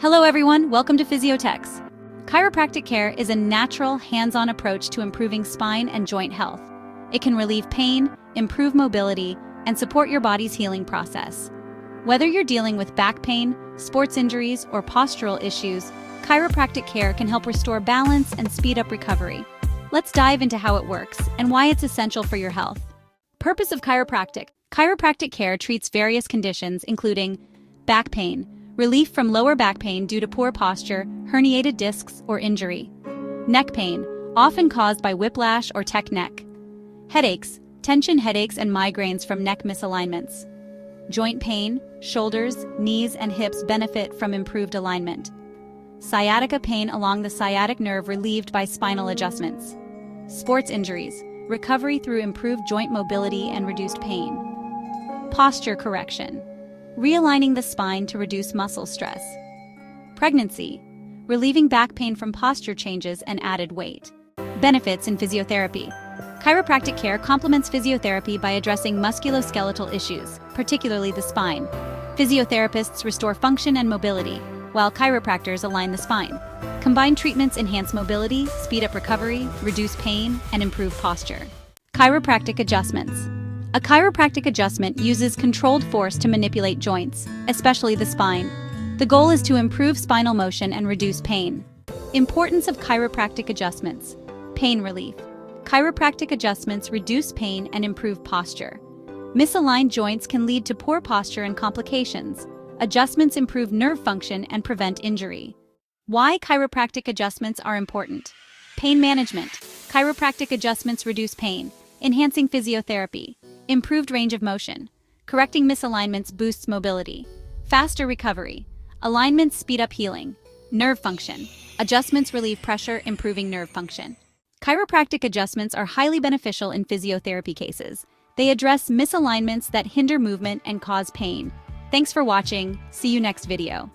Hello everyone, welcome to Physiotechs. Chiropractic care is a natural, hands-on approach to improving spine and joint health. It can relieve pain, improve mobility, and support your body's healing process. Whether you're dealing with back pain, sports injuries, or postural issues, chiropractic care can help restore balance and speed up recovery. Let's dive into how it works and why it's essential for your health. Purpose of chiropractic. Chiropractic care treats various conditions including back pain, relief from lower back pain due to poor posture, herniated discs, or injury. Neck pain, often caused by whiplash or tech neck. Headaches, tension headaches and migraines from neck misalignments. Joint pain, shoulders, knees, and hips benefit from improved alignment. Sciatica pain along the sciatic nerve relieved by spinal adjustments. Sports injuries, recovery through improved joint mobility and reduced pain. Posture correction, realigning the spine to reduce muscle stress. Pregnancy, relieving back pain from posture changes and added weight. Benefits in physiotherapy. Chiropractic care complements physiotherapy by addressing musculoskeletal issues, particularly the spine. Physiotherapists restore function and mobility, while chiropractors align the spine. Combined treatments enhance mobility, speed up recovery, reduce pain, and improve posture. Chiropractic adjustments. A chiropractic adjustment uses controlled force to manipulate joints, especially the spine. The goal is to improve spinal motion and reduce pain. Importance of chiropractic adjustments. Pain relief. Chiropractic adjustments reduce pain and improve posture. Misaligned joints can lead to poor posture and complications. Adjustments improve nerve function and prevent injury. Why chiropractic adjustments are important. Pain management. Chiropractic adjustments reduce pain, enhancing physiotherapy. Improved range of motion. Correcting misalignments boosts mobility. Faster recovery. Alignments speed up healing. Nerve function. Adjustments relieve pressure, improving nerve function. Chiropractic adjustments are highly beneficial in physiotherapy cases. They address misalignments that hinder movement and cause pain. Thanks for watching. See you next video.